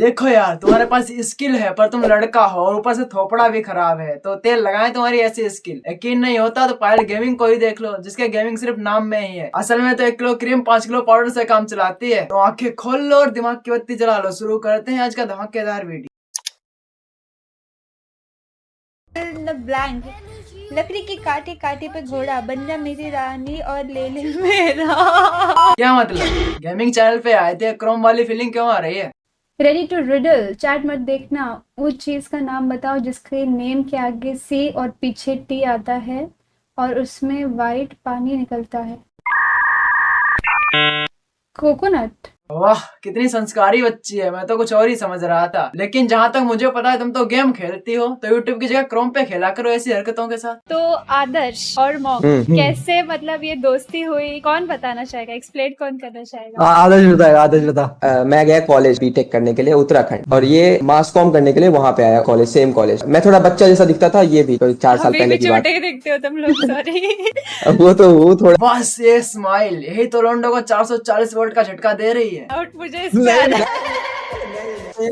देखो यार, तुम्हारे पास स्किल है पर तुम लड़का हो और ऊपर से थोपड़ा भी खराब है, तो तेल लगाए तुम्हारी ऐसी स्किल। यकीन नहीं होता तो पायल गेमिंग को ही देख लो, जिसके गेमिंग सिर्फ नाम में ही है। असल में तो 1 किलो क्रीम 5 किलो पाउडर से काम चलाती है। तो आंखें खोल लो और दिमाग की बत्ती जला लो। शुरू करते हैं आज का धमाकेदार वीडियो। ब्लैंक लकड़ी के काटे काटे पे घोड़ा बन जा मेरी रानी और ले ले मेरा। क्या मतलब? गेमिंग चैनल पे आए थे, क्रोम वाली फीलिंग क्यों आ रही है? रेडी टू रिडल चैट मत देखना। उस चीज का नाम बताओ जिसके नेम के आगे सी और पीछे टी आता है और उसमें वाइट पानी निकलता है। कोकोनट। वाह, कितनी संस्कारी बच्ची है। मैं तो कुछ और ही समझ रहा था, लेकिन जहाँ तक मुझे पता है तुम तो गेम खेलती हो, तो यूट्यूब की जगह क्रोम पे खेला करो ऐसी हरकतों के साथ। तो आदर्श और मॉम कैसे मतलब ये दोस्ती हुई, कौन बताना चाहेगा? एक्सप्लेन कौन करना चाहेगा? आदर्श बताएगा। आदर्श बता। मैं गया कॉलेज बीटेक करने के लिए उत्तराखंड, और ये मास कॉम करने के लिए वहाँ पे आया कॉलेज, सेम कॉलेज। मैं थोड़ा बच्चा जैसा दिखता था, ये भी तो 4 साल पहले की बात। छोटे दिखते हो तुम लोग, सॉरी। वो थोड़ा बस ये स्माइल, यही तो लोंडो को 440 वोल्ट का झटका दे रही है। आउट मुझे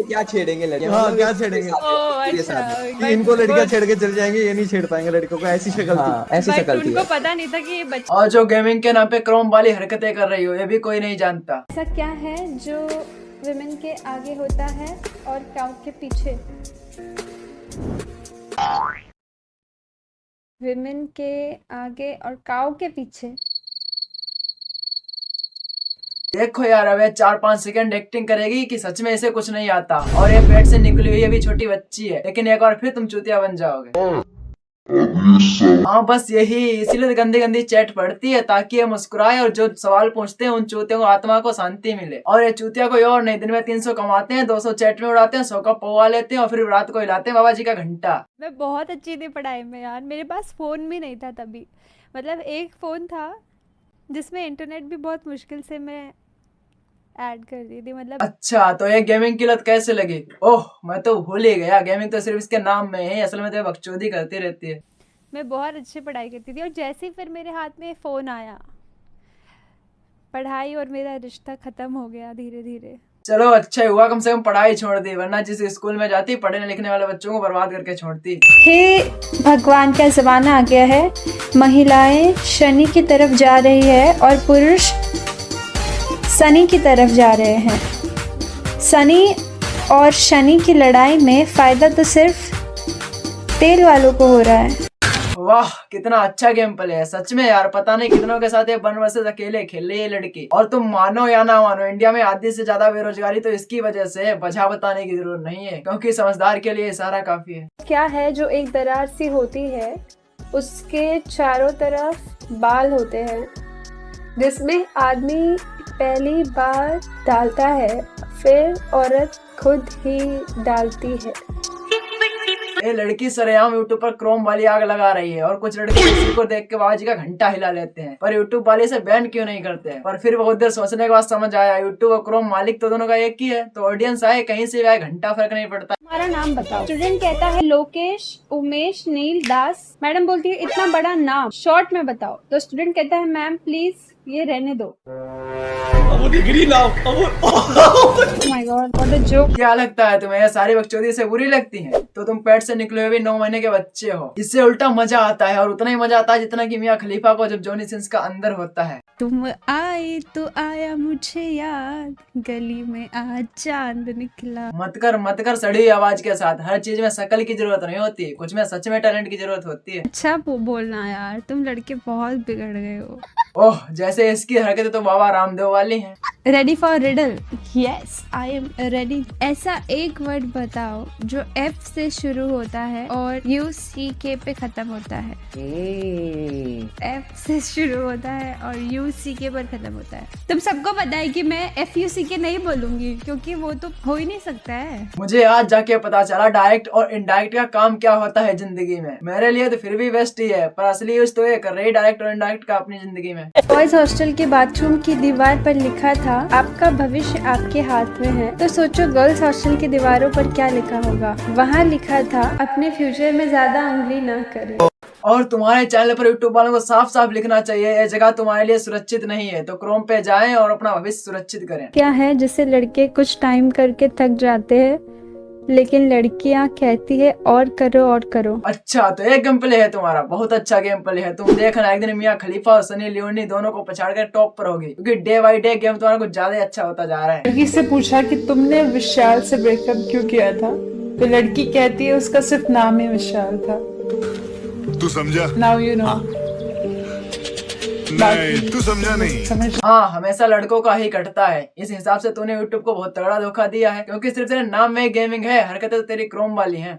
क्या छेड़ेंगे लड़कियां। हाँ, क्या छेड़ेंगे कि इनको लड़कियां छेड़ के चल जाएंगे, ये नहीं छेड़ पाएंगे लड़कों को। ऐसी शक्ल थी। ऐसी शक्ल थी। उनको पता नहीं था कि ये बच्चा। और जो गेमिंग के नाम पे क्रोम वाली हरकतें कर रही हो, ये भी कोई नहीं जानता। ऐसा क्या है जो विमेन के आगे होता है और काउ के पीछे? विमेन के आगे और काउ के पीछे। देखो यार, अब 4-5 सेकंड एक्टिंग करेगी कि सच में इसे कुछ नहीं आता, और ये पेट से निकली हुई अभी छोटी बच्ची है, लेकिन एक बार फिर तुम चूतिया बन जाओगे। हाँ बस यही, इसीलिए गंदी गंदी चैट पढ़ती है ताकि ये मुस्कुराए और जो सवाल पूछते हैं उन चूतियों को आत्मा को शांति मिले। और ये चूतिया कोई और नहीं, दिन में 300 कमाते हैं, 200 चैट में उड़ाते हैं, 100 का पौवा लेते हैं और फिर रात को हिलाते हैं बाबा जी का घंटा। मैं बहुत अच्छी थी पढ़ाई में यार, मेरे पास फोन भी नहीं था तभी। मतलब एक फोन था जिसमें इंटरनेट भी बहुत मुश्किल से मैं ऐड कर दी थी। मतलब अच्छा, तो ये गेमिंग की लत कैसे लगी? ओह, मैं तो भूल ही गया, गेमिंग तो सिर्फ इसके नाम में है, असल में तो बकचोदी करती रहती है। मैं बहुत अच्छी पढ़ाई करती थी और जैसे ही फिर मेरे हाथ में फ़ोन आया, पढ़ाई और मेरा रिश्ता ख़त्म हो गया धीरे धीरे। चलो अच्छा हुआ कम से कम पढ़ाई छोड़ दी, वरना जिस स्कूल में जाती पढ़ने लिखने वाले बच्चों को बर्बाद करके छोड़ती। हे भगवान, का ज़माना आ गया है। महिलाएं शनि की तरफ जा रही है और पुरुष शनि की तरफ जा रहे हैं। शनि और शनि की लड़ाई में फ़ायदा तो सिर्फ तेल वालों को हो रहा है। वाह, कितना अच्छा गेम प्ले है सच में यार। पता नहीं कितनों के साथ ये 1 वर्सेस अकेले खेल रही है लड़की। और तुम मानो या ना मानो, इंडिया में आधी से ज्यादा बेरोजगारी तो इसकी वजह से है। वजह बताने की जरूरत नहीं है, क्योंकि समझदार के लिए इशारा काफी है। क्या है जो एक दरार सी होती है, उसके चारों तरफ बाल होते हैं, जिसमें आदमी पहली बार डालता है, फिर औरत खुद ही डालती है। ये लड़की सरेआम यूट्यूब पर क्रोम वाली आग लगा रही है, और कुछ लड़के इसी को देख के बाबा जी का घंटा हिला लेते हैं। पर यूट्यूब वाले से बैन क्यों नहीं करते हैं? पर फिर बहुत देर सोचने के बाद समझ आया, यूट्यूब और क्रोम मालिक तो दोनों का एक ही है, तो ऑडियंस आए कहीं से भी आए, घंटा फर्क नहीं पड़ता। हमारा नाम बताओ। स्टूडेंट कहता है लोकेश उमेश नील दास। मैडम बोलती है इतना बड़ा नाम शॉर्ट में बताओ। तो स्टूडेंट कहता है मैम प्लीज ये रहने दो। My God, what a joke. क्या लगता है तुम्हें, ये सारी बकचोदी से बुरी लगती है? तो तुम पेट से निकले हुए भी 9 महीने के बच्चे हो। इससे उल्टा मजा आता है, और उतना ही मजा आता है जितना कि मियां खलीफा को जब जॉनी सिंस का अंदर होता है। तुम आए तो आया मुझे याद, गली में आज चांद निकला। मत कर सड़ी हुई आवाज के साथ। हर चीज में शकल की जरूरत नहीं होती, कुछ में सच में टैलेंट की जरूरत होती है। अच्छा बोलना यार, तुम लड़के बहुत बिगड़ गए हो। ओह, जैसे इसकी हरकतें तो बाबा रामदेव वाली हैं। Ready for riddle? Yes I am ready. ऐसा एक वर्ड बताओ जो एफ से शुरू होता है और UCK पे खत्म होता है। एफ से शुरू होता है और UCK पर खत्म होता है। तुम सबको पता है कि मैं FUCK नहीं बोलूंगी, क्योंकि वो तो हो ही नहीं सकता है। मुझे आज जाके पता चला डायरेक्ट और इनडायरेक्ट का काम क्या होता है जिंदगी में। मेरे लिए तो फिर भी बेस्ट ही है, पर असली यूज तो ये कर रही डायरेक्ट और इनडायरेक्ट का अपनी जिंदगी में। बॉयज हॉस्टल के बाथरूम की दीवार पर लिखा था आपका भविष्य आपके हाथ में है। तो सोचो गर्ल्स हॉस्टल की दीवारों पर क्या लिखा होगा। वहाँ लिखा था अपने फ्यूचर में ज्यादा उंगली ना करें। और तुम्हारे चैनल पर यूट्यूब वालों को साफ साफ लिखना चाहिए ये जगह तुम्हारे लिए सुरक्षित नहीं है, तो क्रोम पे जाएं और अपना भविष्य सुरक्षित करें। क्या है जिसे लड़के कुछ टाइम करके थक जाते हैं, लेकिन लड़कियां कहती है और करो और करो। अच्छा, तो एक गेम प्ले है तुम्हारा, बहुत अच्छा गेम प्ले है। तुम देखना एक दिन मियां खलीफा और सनी लियोनी दोनों को पछाड़ कर टॉप पर होगी, क्योंकि डे बाई डे गेम तुम्हारा कुछ ज्यादा अच्छा होता जा रहा है। लड़की से पूछा कि तुमने विशाल से ब्रेकअप क्यों किया था, तो लड़की कहती है उसका सिर्फ नाम ही विशाल था। तू समझा? Now you know. नहीं, तू समझा नहीं। समझ। हाँ, हमेशा लड़कों का ही कटता है। इस हिसाब से तूने यूट्यूब को बहुत तगड़ा धोखा दिया है, क्योंकि सिर्फ तेरे नाम में गेमिंग है, हरकतें तो तेरी क्रोम वाली हैं।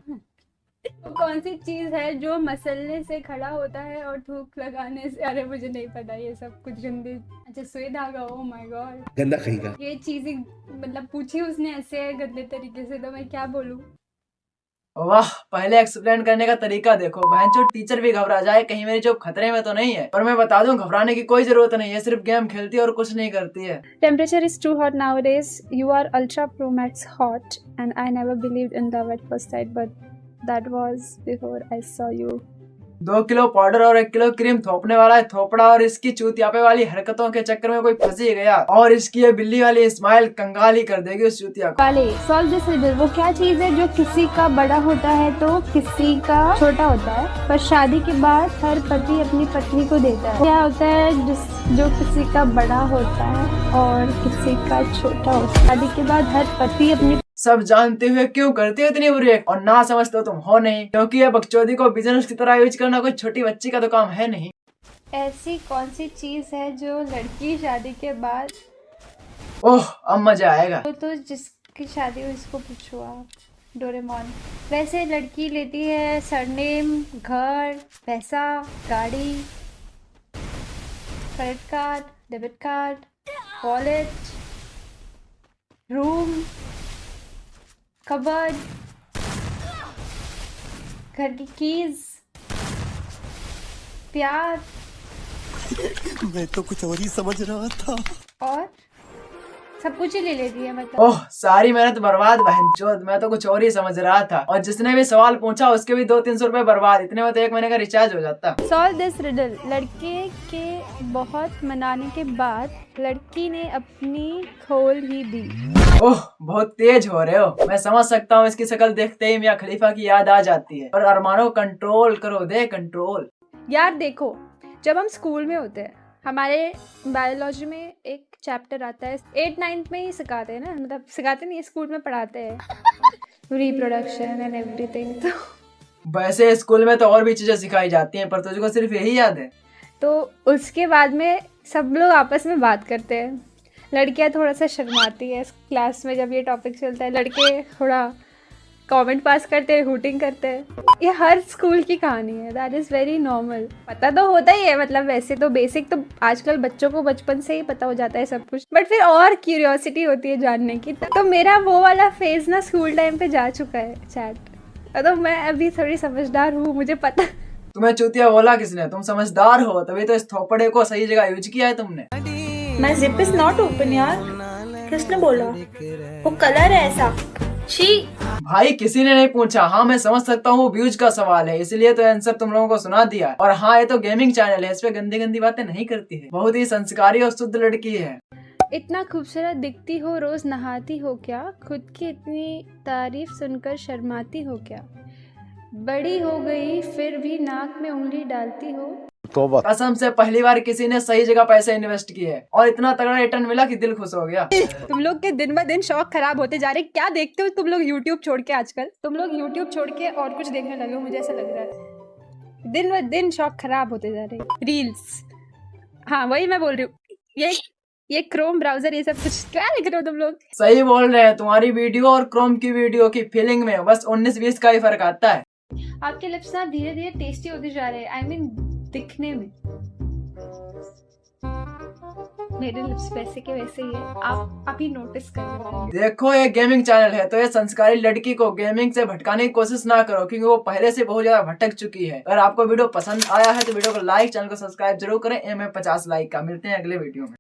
तो कौन सी चीज है जो मसलने से खड़ा होता है और थूक लगाने से, अरे मुझे नहीं पता ये सब कुछ गंदे। अच्छा, सुई धागा, ओह माय गॉड, गंदा कहेगा। ये चीजें मतलब पूछी उसने ऐसे गंदे तरीके से, तो मैं क्या बोलूं। वाह, पहले एक्सप्लेन करने का तरीका देखो। बहनचोद टीचर भी घबरा जाए कहीं मेरी जॉब खतरे में तो नहीं है। पर मैं बता दूं, घबराने की कोई जरूरत नहीं है, सिर्फ गेम खेलती है और कुछ नहीं करती है। Temperature is too hot nowadays. You are ultra pro max hot, and I never believed in love at first sight, but that was before I saw you. 2 kilo powder और 1 किलो क्रीम थोपने वाला है थोपड़ा, और इसकी चूतियापे वाली हरकतों के चक्कर में कोई फंस ही गया, और इसकी ये बिल्ली वाली स्माइल कंगाल ही कर देगी उस चूतिया को। वाले सॉल्व दिस रिडल। वो क्या चीज है जो किसी का बड़ा होता है तो किसी का छोटा होता है, पर शादी के बाद हर पति अपनी पत्नी को देता है। क्या होता है जो किसी का बड़ा होता है और किसी का छोटा होता है, शादी के बाद हर पति अपनी। सब जानते हुए क्यों करती हो इतनी बुरी, और ना समझते हो तुम हो नहीं, क्योंकि ये बकचोदी को बिजनेस की तरह यूज करना कोई छोटी बच्ची का तो काम है नहीं। ऐसी कौन सी चीज है जो लड़की शादी के बाद, ओह अब मजा आएगा। तो जिसकी शादी हो इसको पूछो आप। डोरेमोन। वैसे लड़की लेती है सरनेम, घर, पैसा, गाड़ी, credit card, debit card, wallet, room, cupboard, घर की कीज, प्यार, मैं तो कुछ और ही समझ रहा था। और सब कुछ ही ले लेती है मतलब। ओह सारी मेहनत बर्बाद बहनचोद, मैं तो कुछ और ही समझ रहा था, और जिसने भी सवाल पूछा उसके भी 200-300 रुपए बर्बाद, इतने में तो 1 महीने का रिचार्ज हो जाता। Solve this riddle. लड़के के बहुत मनाने के बाद लड़की ने अपनी खोल ही दी। ओह बहुत तेज हो रहे हो, मैं समझ सकता हूँ, इसकी शक्ल देखते ही मियां खलीफा की याद आ जाती है। और अरमानों को कंट्रोल करो, दे कंट्रोल। यार देखो, जब हम स्कूल में होते हैं, हमारे बायोलॉजी में एक चैप्टर आता है, 8-9 में ही सिखाते हैं ना, मतलब सिखाते नहीं, स्कूल में पढ़ाते हैं रिप्रोडक्शन एंड एवरीथिंग। तो वैसे स्कूल में तो और भी चीजें सिखाई जाती हैं, पर तुझको सिर्फ यही याद है। तो उसके बाद में सब लोग आपस में बात करते हैं। लड़कियां थोड़ा सा शर्माती है क्लास में जब ये टॉपिक चलता है, लड़के थोड़ा कमेंट पास करते हैं, हूटिंग करते हैं। ये हर स्कूल की कहानी है, दैट इज़ वेरी नॉर्मल। पता तो होता ही है, मतलब वैसे तो बेसिक तो आजकल बच्चों को बचपन से ही पता हो जाता है सब कुछ, बट फिर और क्यूरियोसिटी होती है जानने की। तो मेरा वो वाला फेज ना स्कूल टाइम पे जा चुका है चैट। तो मैं अभी थोड़ी समझदार हूँ, मुझे पता। तुम्हें चूतिया बोला किसने? तुम समझदार हो, तभी तो इस थोपड़े को सही जगह यूज किया है तुमने। My zip is not open यार, किसने बोला? वो कलर है ऐसा। छी। भाई किसी ने नहीं पूछा। हाँ मैं समझ सकता हूँ व्यूज का सवाल है, इसलिए तो आंसर तुम लोगों को सुना दिया। और हाँ ये तो गेमिंग चैनल है, इस पे गंदी गंदी बातें नहीं करती है, बहुत ही संस्कारी और शुद्ध लड़की है। इतना खूबसूरत दिखती हो, रोज नहाती हो क्या? खुद की इतनी तारीफ सुनकर शर्माती हो क्या? बड़ी हो गई फिर भी नाक में उंगली डालती हो। कसम से पहली बार किसी ने सही जगह पैसे इन्वेस्ट किए हैं और इतना तगड़ा रिटर्न मिला कि दिल खुश हो गया। तुम लोग के दिन ब दिन शौक खराब होते जा रहे। क्या देखते हो तुम लोग यूट्यूब छोड़ के? आजकल तुम लोग यूट्यूब छोड़ के और कुछ देखने लगे हो, मुझे ऐसा लग रहा है। दिन ब दिन शौक खराब होते जा रहे। रील्स, हाँ वही मैं बोल रही हूँ। ये क्रोम ब्राउजर, ये सब कुछ क्या देख रहे हो तुम लोग? सही बोल रहे हैं, तुम्हारी वीडियो और क्रोम की वीडियो की फीलिंग में बस 19-20 का ही फर्क आता है। आपके लिप्स ना धीरे धीरे टेस्टी होते जा रहे हैं, आई मीन दिखने में। मेरे लिप्स वैसे के वैसे ही है, आप अभी नोटिस कर रहे हैं। देखो ये गेमिंग चैनल है, तो ये संस्कारी लड़की को गेमिंग से भटकाने की कोशिश ना करो, क्योंकि वो पहले से बहुत ज्यादा भटक चुकी है। अगर आपको वीडियो पसंद आया है तो वीडियो को लाइक, चैनल को सब्सक्राइब जरूर करें। एम है 50 लाइक का। मिलते हैं अगले वीडियो में।